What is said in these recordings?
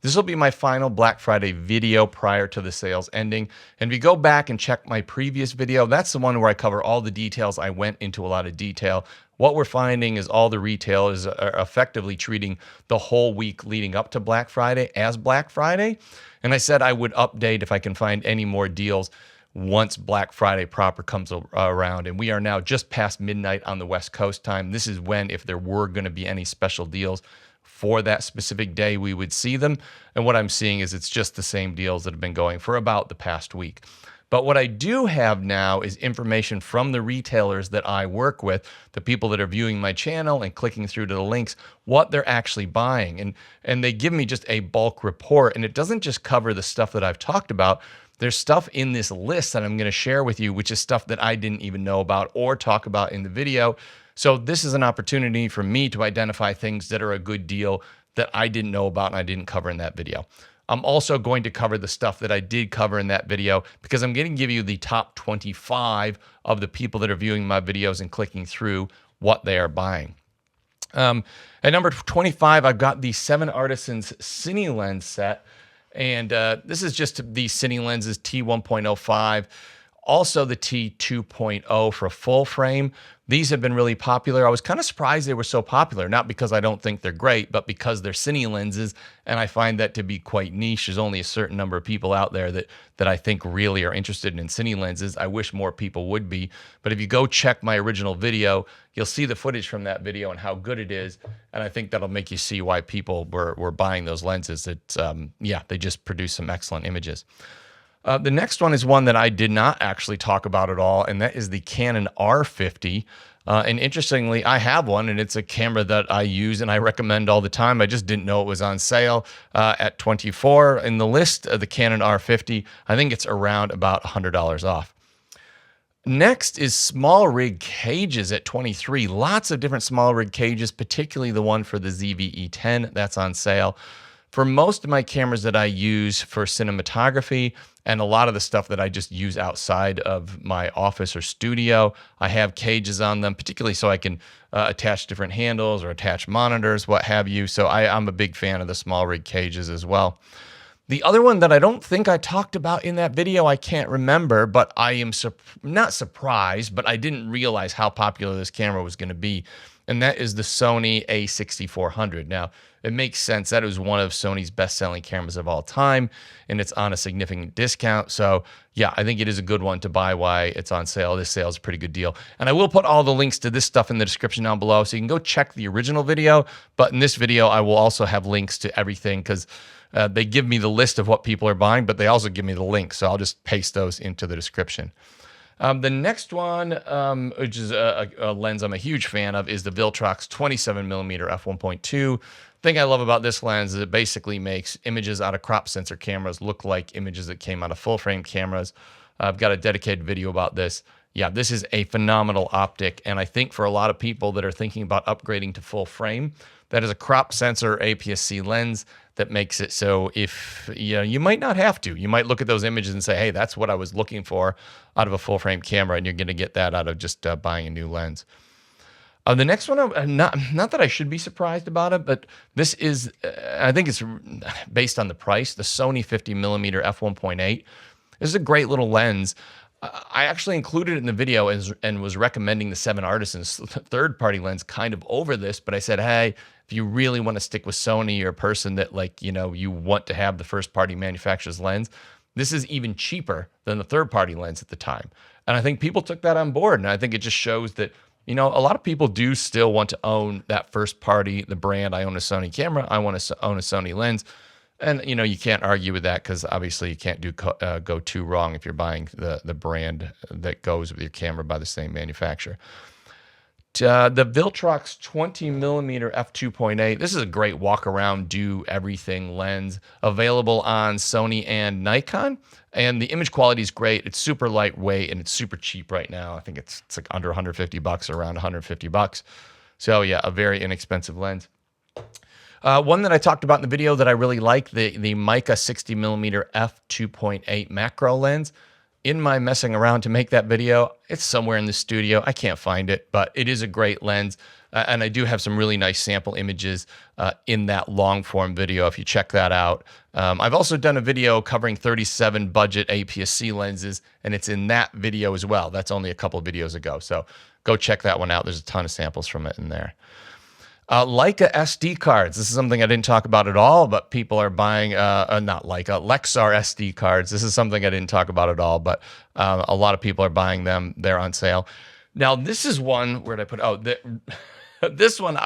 This will be my final Black Friday video prior to the sales ending. And if you go back and check my previous video, that's the one where I cover all the details. I went into a lot of detail. What we're finding is all the retailers are effectively treating the whole week leading up to Black Friday as Black Friday. And I said I would update if I can find any more deals once Black Friday proper comes around. And we are now just past midnight on the West Coast time. This is when, if there were going to be any special deals for that specific day, we would see them. And what I'm seeing is it's just the same deals that have been going for about the past week. But what I do have now is information from the retailers that I work with, the people that are viewing my channel and clicking through to the links, what they're actually buying. And they give me just a bulk report. And it doesn't just cover the stuff that I've talked about. There's stuff in this list that I'm going to share with you, which is stuff that I didn't even know about or talk about in the video. So this is an opportunity for me to identify things that are a good deal that I didn't know about and I didn't cover in that video. I'm also going to cover the stuff that I did cover in that video because I'm going to give you the top 25 of the people that are viewing my videos and clicking through what they are buying. At number 25, I've got the 7 Artisans Cine Lens set. And this is just the Cine lenses T1.05, also the T2.0 for a full frame. These have been really popular. I was kind of surprised they were so popular, not because I don't think they're great, but because they're Cine lenses, and I find that to be quite niche. There's only a certain number of people out there that I think really are interested in Cine lenses. I wish more people would be, but if you go check my original video, you'll see the footage from that video and how good it is, and I think that'll make you see why people were buying those lenses. It's yeah, they just produce some excellent images. The next one is one that I did not actually talk about at all, and that is the Canon R50. And interestingly, I have one, and it's a camera that I use and I recommend all the time. I just didn't know it was on sale at $24 in the list of the Canon R50. I think it's around about $100 off. Next is small rig cages at $23. Lots of different small rig cages, particularly the one for the ZV-E10 that's on sale. For most of my cameras that I use for cinematography and a lot of the stuff that I just use outside of my office or studio, I have cages on them, particularly so I can attach different handles or attach monitors, what have you. So I'm a big fan of the small rig cages as well. The other one that I don't think I talked about in that video, I can't remember, but I am not surprised, but I didn't realize how popular this camera was going to be. And that is the Sony a6400. Now, it makes sense. That is one of Sony's best-selling cameras of all time, and it's on a significant discount. So, yeah, I think it is a good one to buy while it's on sale. This sale is a pretty good deal. And I will put all the links to this stuff in the description down below, so you can go check the original video. But in this video, I will also have links to everything because they give me the list of what people are buying, but they also give me the links. So I'll just paste those into the description. The next one, which is a lens I'm a huge fan of, is the Viltrox 27mm f1.2. Thing I love about this lens is it basically makes images out of crop sensor cameras look like images that came out of full frame cameras. I've got a dedicated video about this. Yeah, this is a phenomenal optic, and I think for a lot of people that are thinking about upgrading to full frame, that is a crop sensor APS-C lens that makes it so if you might not have to. You might look at those images and say, hey, that's what I was looking for out of a full frame camera, and you're going to get that out of just buying a new lens. The next one, not that I should be surprised about it, but this is, I think it's based on the price, the Sony 50mm f1.8. This is a great little lens. I actually included it in the video and was recommending the 7 Artisans third-party lens kind of over this, but I said, hey, if you really want to stick with Sony, you're a person that you want to have the first-party manufacturer's lens, this is even cheaper than the third-party lens at the time. And I think people took that on board, and I think it just shows that a lot of people do still want to own that first party, the brand. I own a Sony camera. I want to own a Sony lens. And, you can't argue with that because obviously you can't go too wrong if you're buying the brand that goes with your camera by the same manufacturer. The Viltrox 20mm f2.8. This is a great walk around, do everything lens available on Sony and Nikon. And the image quality is great. It's super lightweight and it's super cheap right now. I think it's like under $150, around $150. So yeah, a very inexpensive lens. One that I talked about in the video that I really like, the Mica 60mm f2.8 macro lens. in my messing around to make that video, it's somewhere in the studio. I can't find it, but it is a great lens. And I do have some really nice sample images in that long form video if you check that out. I've also done a video covering 37 budget APS-C lenses, and it's in that video as well. That's only a couple of videos ago. So go check that one out. There's a ton of samples from it in there. Leica SD cards. This is something I didn't talk about at all, but people are buying, not Leica, Lexar SD cards. This is something I didn't talk about at all, but a lot of people are buying them. They're on sale. Now, this is one, where did I put, oh, this one,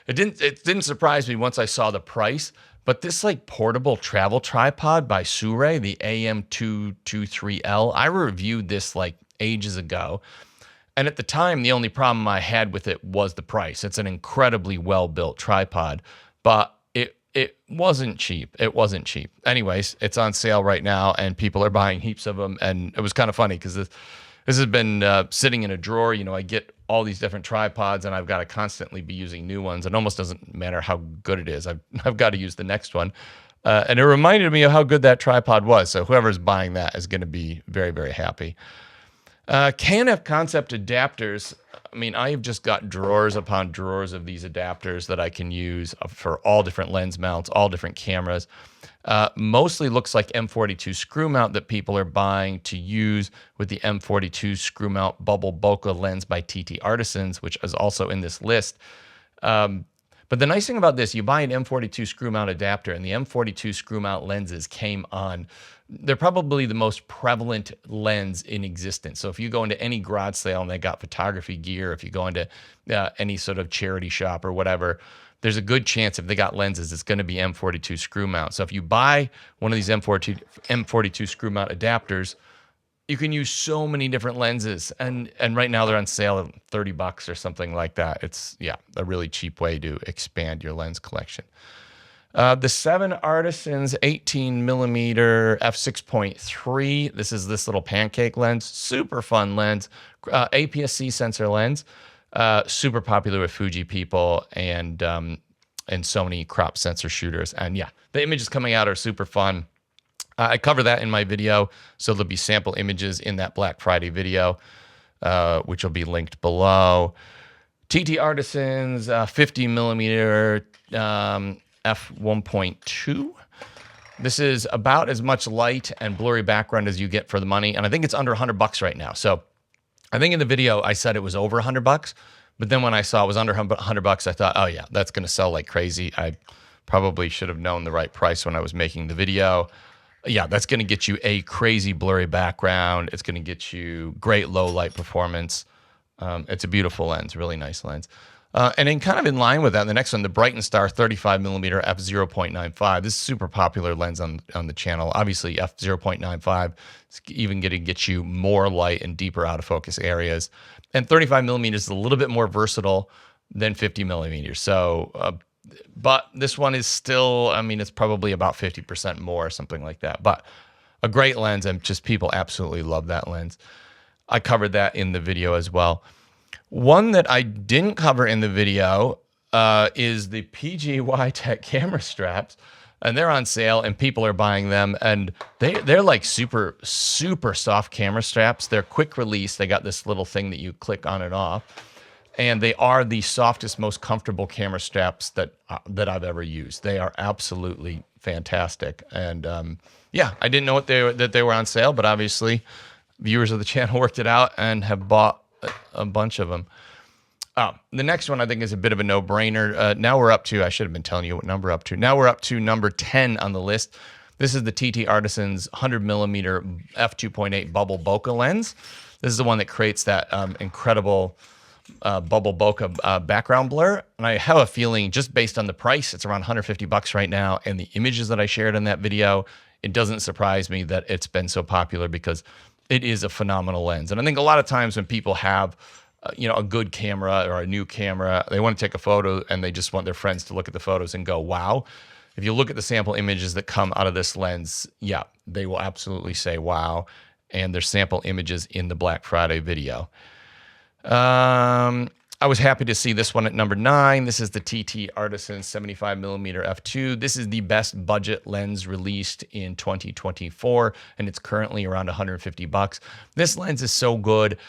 it didn't surprise me once I saw the price, but this like portable travel tripod by Sure, the AM223L, I reviewed this like ages ago. And at the time, the only problem I had with it was the price. It's an incredibly well-built tripod, but it wasn't cheap. It wasn't cheap. Anyways, it's on sale right now, and people are buying heaps of them. And it was kind of funny because this has been sitting in a drawer. You know, I get all these different tripods, and I've got to constantly be using new ones. It almost doesn't matter how good it is. I've got to use the next one. And it reminded me of how good that tripod was. So whoever's buying that is going to be very, very happy. KNF Concept adapters. I mean, I've just got drawers upon drawers of these adapters that I can use for all different lens mounts, all different cameras. Mostly looks like M42 screw mount that people are buying to use with the M42 screw mount bubble bokeh lens by TT Artisans, which is also in this list. But the nice thing about this, you buy an M42 screw mount adapter, and the M42 screw mount lenses came on. They're probably the most prevalent lens in existence. So if you go into any garage sale and they got photography gear, if you go into any sort of charity shop or whatever, there's a good chance if they got lenses, it's going to be M42 screw mount. So if you buy one of these M42 screw mount adapters, you can use so many different lenses, and right now they're on sale at $30 or something like that. It's, yeah, a really cheap way to expand your lens collection. The 7 Artisans 18mm f6.3. This is this little pancake lens, super fun lens, APS-C sensor lens, super popular with Fuji people and Sony crop sensor shooters. And yeah, the images coming out are super fun. I cover that in my video, so there'll be sample images in that Black Friday video, which will be linked below. TT Artisans 50mm f1.2. This is about as much light and blurry background as you get for the money, and I think it's under $100 right now. So I think in the video I said it was over $100, but then when I saw it was under $100, I thought, oh yeah, that's going to sell like crazy. I probably should have known the right price when I was making the video. Yeah, that's going to get you a crazy blurry background. It's going to get you great low light performance. It's a beautiful lens, really nice lens. And then kind of in line with that, the next one, the Brighton Star 35mm f0.95. This is a super popular lens on the channel. Obviously, f0.95 is even going to get you more light and deeper out of focus areas. And 35mm is a little bit more versatile than 50mm. So, but this one is still, I mean, it's probably about 50% more or something like that. But a great lens, and just people absolutely love that lens. I covered that in the video as well. One that I didn't cover in the video is the PGY Tech camera straps, and they're on sale, and people are buying them, and they're like super, super soft camera straps. They're quick release. They got this little thing that you click on and off. And they are the softest, most comfortable camera straps that I've ever used. They are absolutely fantastic. And yeah, I didn't know that they were on sale, but obviously viewers of the channel worked it out and have bought a bunch of them. The next one I think is a bit of a no-brainer. Now we're up to, I should have been telling you what number we're up to. Now we're up to number 10 on the list. This is the TT Artisans 100mm f2.8 bubble bokeh lens. This is the one that creates that incredible bubble bokeh background blur, and I have a feeling just based on the price, it's around $150 right now, and the images that I shared in that video, it doesn't surprise me that it's been so popular because it is a phenomenal lens. And I think a lot of times when people have a good camera or a new camera, they want to take a photo and they just want their friends to look at the photos and go, wow. If you look at the sample images that come out of this lens, yeah, they will absolutely say wow. And there's sample images in the Black Friday video. I was happy to see this one at number 9. This is the TT Artisan 75mm f2. This is the best budget lens released in 2024, and it's currently around $150. This lens is so good.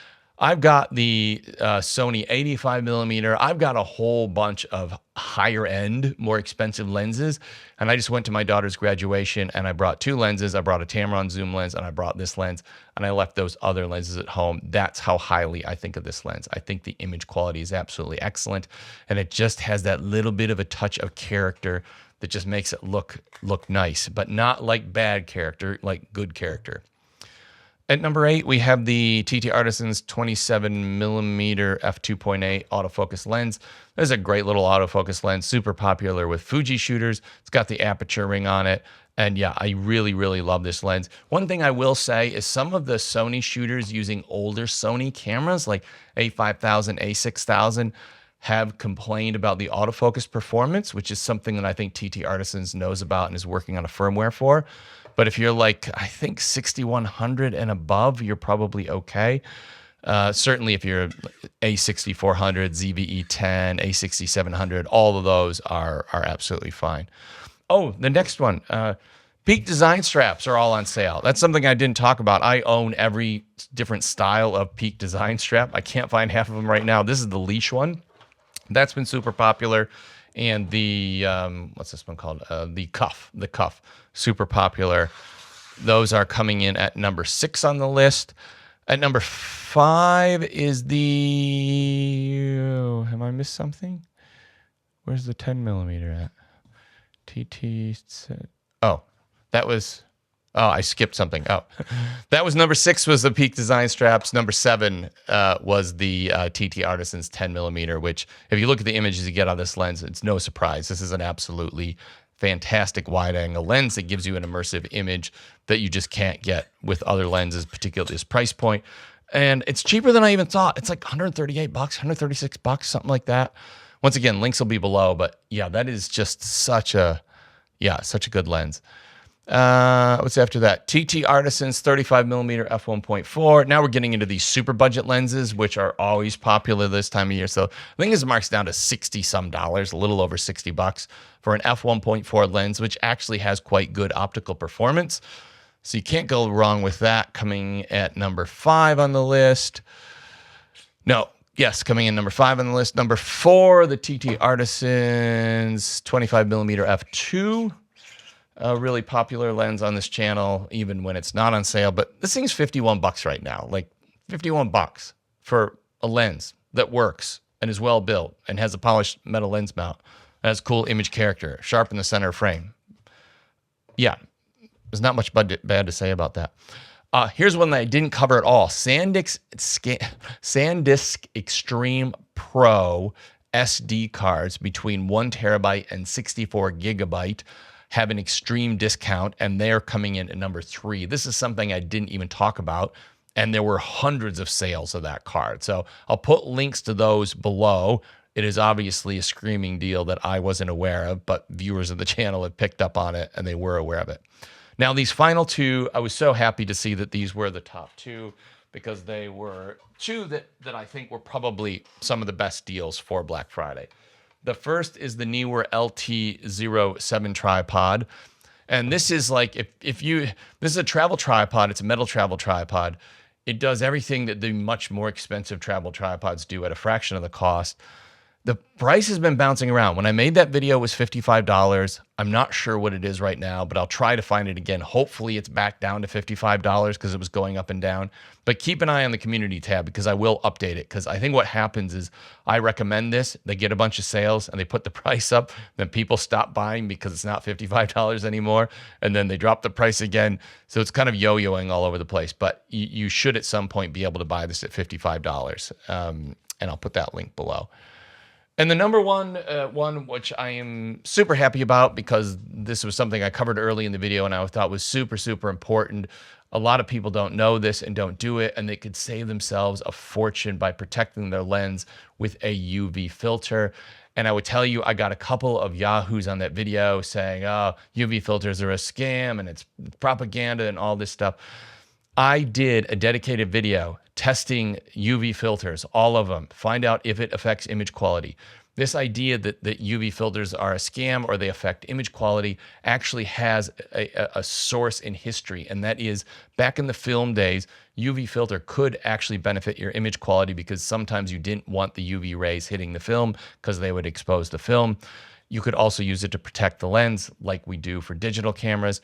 I've got the Sony 85mm. I've got a whole bunch of higher end, more expensive lenses. And I just went to my daughter's graduation and I brought 2 lenses. I brought a Tamron zoom lens and I brought this lens, and I left those other lenses at home. That's how highly I think of this lens. I think the image quality is absolutely excellent, and it just has that little bit of a touch of character that just makes it look nice, but not like bad character, like good character. At number 8, we have the TT Artisan's 27mm f2.8 autofocus lens. This is a great little autofocus lens, super popular with Fuji shooters. It's got the aperture ring on it. And yeah, I really, really love this lens. One thing I will say is some of the Sony shooters using older Sony cameras like A5000, A6000 have complained about the autofocus performance, which is something that I think TT Artisans knows about and is working on a firmware for. But if you're like, I think 6100 and above, you're probably okay. Certainly if you're A6400, ZVE10, A6700, all of those are absolutely fine. Oh, the next one, Peak design straps are all on sale. That's something I didn't talk about. I own every different style of Peak design strap. I can't find half of them right now. This is the leash one. That's been super popular. And the, what's this one called? The cuff, super popular. Those are coming in at number 6 on the list. At number 5 is the, have I missed something? Where's the 10mm at? I skipped something. That was number 6 was the Peak design straps. Number 7 was the TT Artisan's 10mm, which if you look at the images you get on this lens, it's no surprise. This is an absolutely fantastic wide angle lens that gives you an immersive image that you just can't get with other lenses, particularly this price point. And it's cheaper than I even thought. It's like $138, $136, something like that. Once again, links will be below, but yeah, that is just such a good lens. What's after that? TT Artisan's 35mm f1.4. Now we're getting into these super budget lenses, which are always popular this time of year. So I think this marks down to $60 some, a little over $60 for an f1.4 lens, which actually has quite good optical performance. So you can't go wrong with that. Coming at number 5 on the list. Coming in number 5 on the list. Number 4, the TT Artisan's 25mm f2. A really popular lens on this channel, even when it's not on sale. But this thing's $51 right now. Like $51 for a lens that works and is well built and has a polished metal lens mount. And has cool image character, sharp in the center frame. Yeah, there's not much bad to say about that. Here's one that I didn't cover at all. SanDisk Extreme Pro SD cards between 1 terabyte and 64 gigabyte have an extreme discount, and they're coming in at number 3. This is something I didn't even talk about, and there were hundreds of sales of that card. So I'll put links to those below. It is obviously a screaming deal that I wasn't aware of, but viewers of the channel have picked up on it, and they were aware of it. Now, these final 2, I was so happy to see that these were the top 2 because they were 2 that I think were probably some of the best deals for Black Friday. The first is the Neewer LT07 tripod. And this is like, this is a travel tripod. It's a metal travel tripod. It does everything that the much more expensive travel tripods do at a fraction of the cost. The price has been bouncing around. When I made that video, it was $55. I'm not sure what it is right now, but I'll try to find it again. Hopefully it's back down to $55 because it was going up and down. But keep an eye on the community tab because I will update it. Because I think what happens is I recommend this. They get a bunch of sales and they put the price up. Then people stop buying because it's not $55 anymore. And then they drop the price again. So it's kind of yo-yoing all over the place. But you should at some point be able to buy this at $55. And I'll put that link below. And the number one, which I am super happy about because this was something I covered early in the video and I thought was super, super important. A lot of people don't know this and don't do it, and they could save themselves a fortune by protecting their lens with a UV filter. And I would tell you, I got a couple of yahoos on that video saying, oh, UV filters are a scam and it's propaganda and all this stuff. I did a dedicated video testing UV filters, all of them, find out if it affects image quality. This idea that UV filters are a scam or they affect image quality actually has a source in history, and that is back in the film days, UV filter could actually benefit your image quality because sometimes you didn't want the UV rays hitting the film because they would expose the film. You could also use it to protect the lens like we do for digital cameras.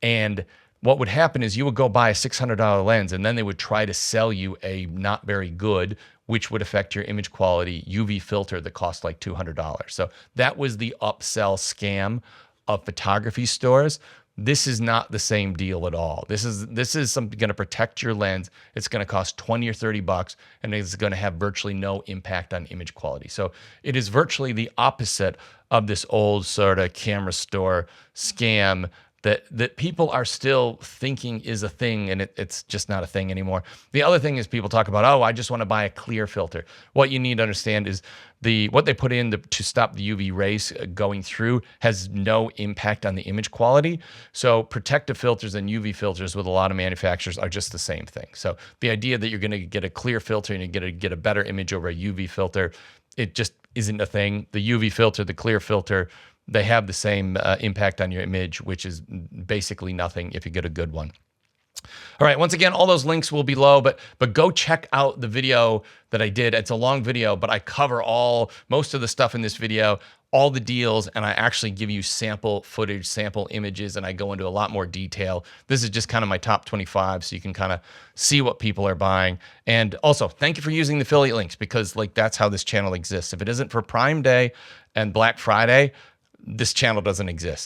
And what would happen is you would go buy a $600 lens and then they would try to sell you a not very good, which would affect your image quality UV filter that cost like $200. So that was the upsell scam of photography stores. This is not the same deal at all. This is something going to protect your lens. It's going to cost 20 or 30 bucks and it's going to have virtually no impact on image quality. So it is virtually the opposite of this old sort of camera store scam that people are still thinking is a thing, and it's just not a thing anymore. The other thing is people talk about, oh, I just want to buy a clear filter. What you need to understand is what they put in to stop the UV rays going through has no impact on the image quality. So protective filters and UV filters with a lot of manufacturers are just the same thing. So the idea that you're going to get a clear filter and you're going to get a better image over a UV filter, it just isn't a thing. The UV filter, the clear filter, they have the same impact on your image, which is basically nothing if you get a good one. All right, once again, all those links will be below, but go check out the video that I did. It's a long video, but I cover most of the stuff in this video, all the deals, and I actually give you sample footage, sample images, and I go into a lot more detail. This is just kind of my top 25, so you can kind of see what people are buying. And also, thank you for using the affiliate links, because like that's how this channel exists. If it isn't for Prime Day and Black Friday, this channel doesn't exist.